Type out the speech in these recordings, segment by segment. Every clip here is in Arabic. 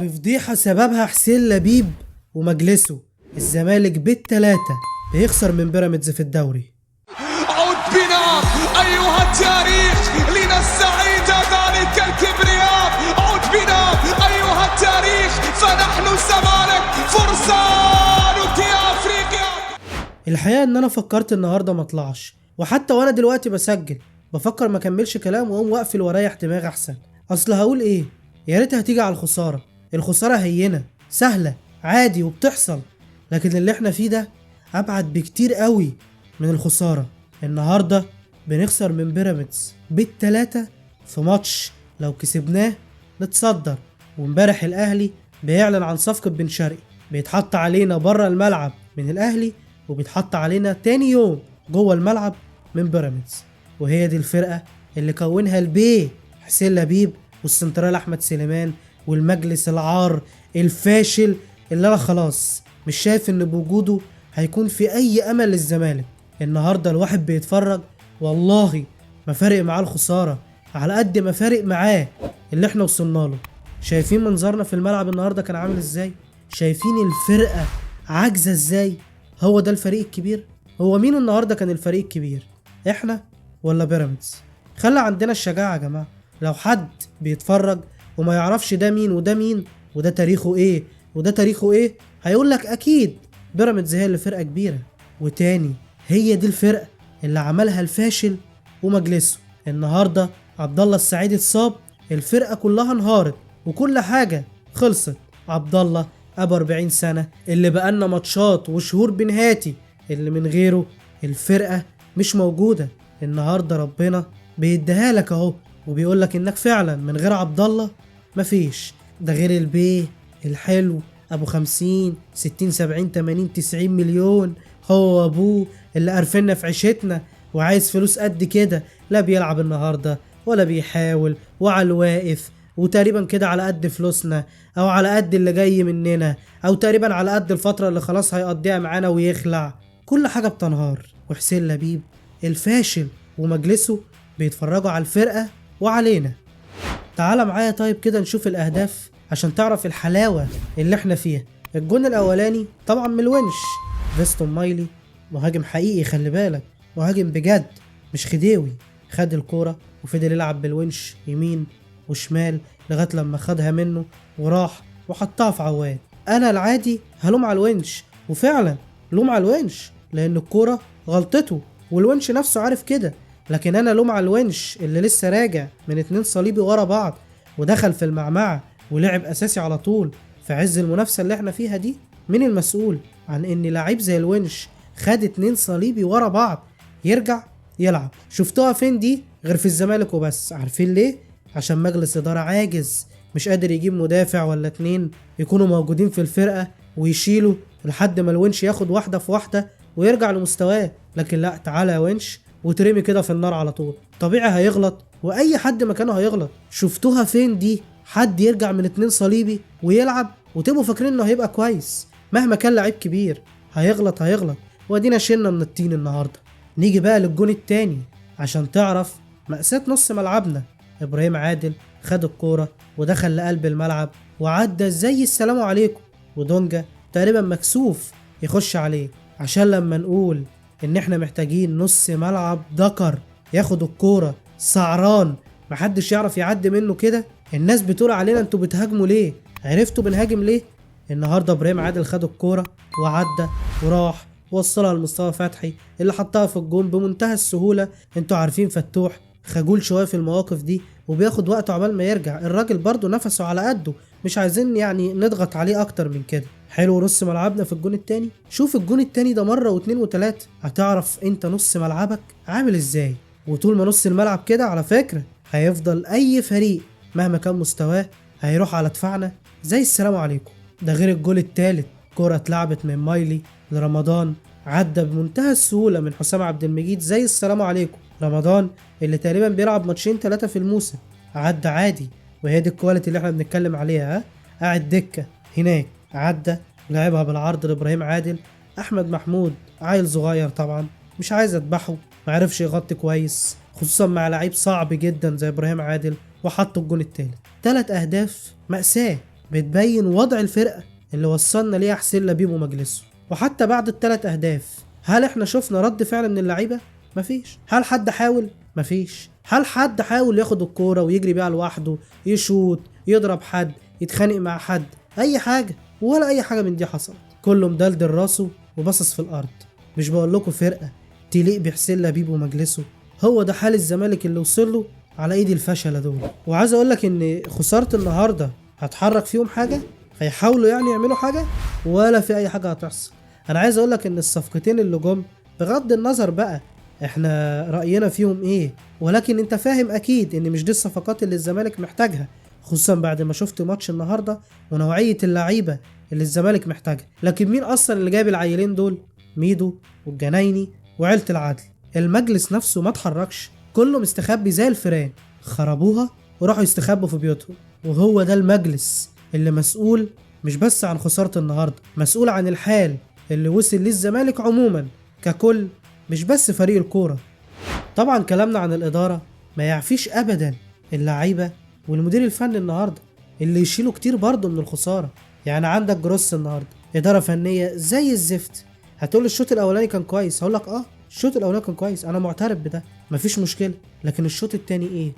وبفضيحة سببها حسين لبيب ومجلسه. الزمالك بالتلاتة بيخسر من بيراميدز في الدوري. عد بنا أيها التاريخ لنستعيد ذلك الكبرياء. عد بنا أيها التاريخ فنحن الزمالك فرسانك يا أفريقيا. الحقيقة ان انا فكرت النهاردة مطلعش، وحتى وانا دلوقتي بسجل بفكر ما كملش كلام واقوم واقفل ورايح دماغي احسن. اصل هقول ايه؟ يا ريتها هتيجي على الخسارة هينة سهلة عادي وبتحصل، لكن اللي احنا فيه ده ابعد بكتير قوي من الخسارة. النهاردة بنخسر من بيراميدز بالتلاتة في ماتش لو كسبناه نتصدر، وامبارح الاهلي بيعلن عن صفقة بن شرقي، بيتحط علينا بره الملعب من الاهلي وبيتحط علينا تاني يوم جوه الملعب من بيراميدز. وهي دي الفرقة اللي كونها البيه حسين لبيب والسنترال احمد سليمان والمجلس العار الفاشل اللي انا خلاص مش شايف ان بوجوده هيكون في اي امل للزمالك. النهارده الواحد بيتفرج والله ما فارق معاه الخساره على قد ما فارق معاه اللي احنا وصلنا له. شايفين منظرنا في الملعب النهارده كان عامل ازاي؟ شايفين الفرقه عاجزه ازاي؟ هو ده الفريق الكبير؟ هو مين النهارده كان الفريق الكبير؟ احنا ولا بيراميدز؟ خلى عندنا الشجاعه يا جماعه. لو حد بيتفرج وما يعرفش ده مين وده مين وده تاريخه ايه وده تاريخه ايه، هيقول لك اكيد بيراميدز هي اللي فرقه كبيره. وتاني هي دي الفرقه اللي عملها الفاشل ومجلسه. النهارده عبد الله السعيد اتصاب، الفرقه كلها انهارت وكل حاجه خلصت. عبد الله ابو 40 سنه اللي بقالنا ماتشات وشهور بنهاتي، اللي من غيره الفرقه مش موجوده. النهارده ربنا بيديها لك اهو وبيقول لك انك فعلا من غير عبد الله مفيش. ده غير البيه الحلو ابو 50 60 70 80 90 مليون، هو وابوه اللي قرفنا في عيشتنا وعايز فلوس قد كده، لا بيلعب النهارده ولا بيحاول وعلى الواقف، وتقريبا كده على قد فلوسنا او على قد اللي جاي مننا، او تقريبا على قد الفتره اللي خلاص هيقضيها معانا ويخلع. كل حاجه بتنهار. وحسين لبيب الفاشل ومجلسه بيتفرجوا على الفرقه وعلينا. تعال معايا طيب كده نشوف الاهداف عشان تعرف الحلاوه اللي احنا فيها. الجون الاولاني طبعا من الونش، فيستون مايلي مهاجم حقيقي، خلي بالك مهاجم بجد مش خديوي. خد الكوره وفضل يلعب بالونش يمين وشمال لغايه لما خدها منه وراح وحطها في عواد. انا العادي هلوم على الونش، وفعلا لوم على الونش لان الكوره غلطته والونش نفسه عارف كده، لكن انا لوم على الونش اللي لسه راجع من 2 صليبي ورا بعض ودخل في المعمعة ولعب اساسي على طول في عز المنافسة اللي احنا فيها دي. مين المسؤول عن ان لعيب زي الونش خد 2 صليبي ورا بعض يرجع يلعب؟ شفتوها فين دي؟ غير في الزمالك وبس. عارفين ليه؟ عشان مجلس ادارة عاجز، مش قادر يجيب مدافع ولا 2 يكونوا موجودين في الفرقة ويشيلوا لحد ما الونش ياخد واحدة في واحدة ويرجع لمستواه. لكن لا، تعالى يا ونش وترمي كده في النار على طول. طبيعي هيغلط واي حد مكانه هيغلط. شفتوها فين دي؟ حد يرجع من 2 صليبي ويلعب وتبقوا فاكرين انه هيبقى كويس؟ مهما كان لعيب كبير هيغلط. وادينا شلنا من الطين النهارده. نيجي بقى للجون التاني عشان تعرف مأساة نص ملعبنا. ابراهيم عادل خد الكورة ودخل لقلب الملعب وعدى زي السلام عليكم، ودونجا تقريبا مكسوف يخش عليه. عشان لما نقول ان احنا محتاجين نص ملعب دكر ياخد الكورة سعران محدش يعرف يعدي منه كده، الناس بتقول علينا انتوا بتهاجموا ليه؟ عرفتوا بنهاجم ليه؟ النهارده ابراهيم عادل خد الكورة وعدى وراح وصلها لمصطفى فتحي اللي حطها في الجون بمنتهى السهولة. انتوا عارفين فتوح خجول شوية في المواقف دي وبياخد وقته عبال ما يرجع. الراجل برضو نفسه على قده، مش عايزين يعني نضغط عليه اكتر من كده. حلو نص ملعبنا في الجون التاني. شوف الجون التاني ده مرة واتنين وتلاتة هتعرف انت نص ملعبك عامل ازاي. وطول ما نص الملعب كده على فكرة هيفضل اي فريق مهما كان مستواه هيروح على دفاعنا زي السلام عليكم. ده غير الجول التالت، كرة اتلعبت من مايلي لرمضان عدى بمنتهى السهولة من حسام عبد المجيد زي السلام عليكم. رمضان اللي تقريبا بيلعب ماتشين 3 في الموسم عدى عادي، وهي دي الكواليتي اللي احنا بنتكلم عليها. قاعد دكة هناك عدى لعبها بالعرض لابراهيم عادل. احمد محمود عيل صغير طبعا مش عايز اذبحه، معرفش يغطي كويس خصوصا مع لعيب صعب جدا زي ابراهيم عادل وحط الجون التالت. 3 اهداف مأساة بتبين وضع الفرقة اللي وصلنا ليها حسين لبيب ومجلسه. وحتى بعد ال3 أهداف هل احنا شفنا رد فعل من اللعيبة؟ مفيش. هل حد حاول؟ مفيش. هل حد حاول ياخد الكورة ويجري بيها لوحده، يشوط، يضرب حد، يتخانق مع حد، اي حاجة؟ ولا اي حاجة من دي حصلت. كله مدلدل راسه وبصص في الارض. مش بقول لكم فرقة تليق بحسين لبيب ومجلسه؟ هو ده حال الزمالك اللي وصل له على ايد الفشلة دول. وعايز اقول لك ان خسارة النهاردة هتحرك فيهم حاجة؟ هيحاولوا يعني يعملوا حاجة؟ ولا في اي حاجة هتحصل. انا عايز اقول لك ان الصفقتين اللي جم، بغض النظر بقى احنا رأينا فيهم ايه، ولكن انت فاهم اكيد ان مش دي الصفقات اللي الزمالك محتاجها، خصوصا بعد ما شفت ماتش النهارده ونوعية اللعيبة اللي الزمالك محتاجها. لكن مين اصلا اللي جايب العيلين دول؟ ميدو والجنايني وعيلة العدل. المجلس نفسه ما اتحركش، كله مستخبي زي الفيران، خربوها وراحوا يستخبوا في بيوتهم. وهو ده المجلس اللي مسؤول مش بس عن خسارة النهارده، مسؤول عن الحال اللي وصل ليه الزمالك عموما ككل، مش بس فريق الكورة. طبعا كلامنا عن الإدارة ما يعفيش أبدا اللعيبة والمدير الفني النهاردة اللي يشيلوا كتير برضه من الخسارة. يعني عندك جروس النهاردة إدارة فنية زي الزفت. هتقول الشوط الأولاني كان كويس، هقول لك الشوط الأولاني كان كويس، أنا معترف بده، مفيش مشكلة. لكن الشوط التاني إيه؟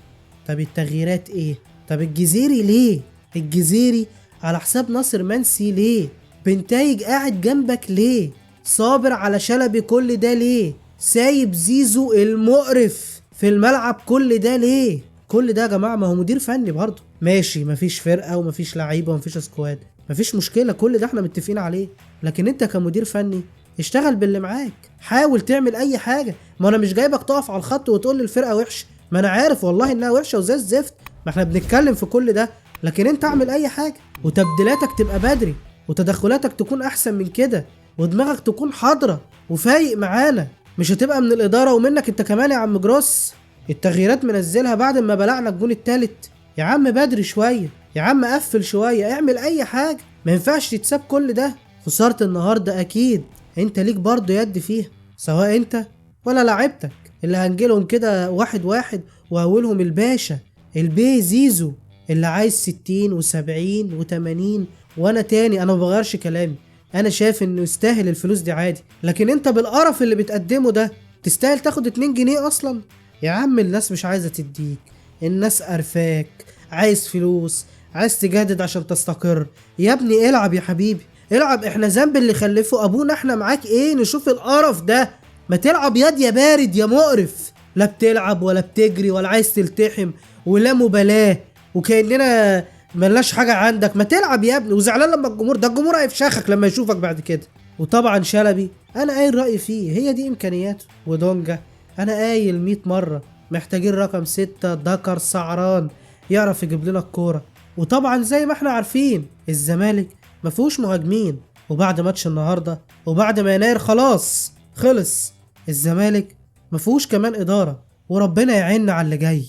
طب التغييرات إيه؟ طب الجزيري ليه؟ الجزيري على حساب ناصر منسي ليه؟ بنتايج قاعد جنبك ليه؟ صابر على شلبي كل ده ليه؟ سايب زيزو المقرف في الملعب كل ده ليه؟ كل ده يا جماعة ما هو مدير فني برضه. ماشي مفيش فرقة ومفيش لعيبة ومفيش سكواد، مفيش مشكلة، كل ده احنا متفقين عليه. لكن انت كمدير فني اشتغل باللي معاك، حاول تعمل اي حاجة. ما انا مش جايبك تقف على الخط وتقول لي الفرقة وحشة، ما انا عارف والله انها وحشة وزي الزفت، ما احنا بنتكلم في كل ده. لكن انت اعمل اي حاجة وتبديلاتك تبقى بدري وتدخلاتك تكون احسن من كده ودماغك تكون حاضرة وفايق معانا. مش هتبقى من الإدارة ومنك انت كمان يا عم جروس. التغييرات منزلها بعد ما بلعنا الجون التالت. يا عم بدري شوية، يا عم قفل شوية، اعمل اي حاجة. ما ينفعش تتساب كل ده. خسارة النهاردة اكيد انت ليك برضو يد فيها، سواء انت ولا لعبتك اللي هنجيلهم كده واحد واحد واولهم الباشا البي زيزو اللي عايز 60 و70 و80. وانا تاني انا مبغيرش كلامي، انا شايف انه يستاهل الفلوس دي عادي. لكن انت بالقرف اللي بتقدمه ده تستاهل تاخد 2 جنيه اصلا؟ يا عم الناس مش عايزة تديك، الناس قرفاك، عايز فلوس، عايز تجدد عشان تستقر. يا ابني العب يا حبيبي العب، احنا ذنب اللي خلفه ابونا احنا معاك ايه نشوف القرف ده؟ ما تلعب يد يا بارد يا مقرف. لا بتلعب ولا بتجري ولا عايز تلتحم ولا مبالاة وكأننا ملناش حاجة عندك. ما تلعب يا ابني. وزعلان لما الجمهور هيفشخك لما يشوفك بعد كده. وطبعا شلبي انا قايل رأيي فيه، هي دي امكانياته. ودونجا انا قايل 100 مرة محتاجين رقم 6 ذكر سعران يعرف يجيب لنا الكورة. وطبعا زي ما احنا عارفين الزمالك مفيهوش مهاجمين، وبعد ماتش النهاردة وبعد ما يناير خلاص خلص الزمالك مفيهوش كمان إدارة، وربنا يعيننا على اللي جاي.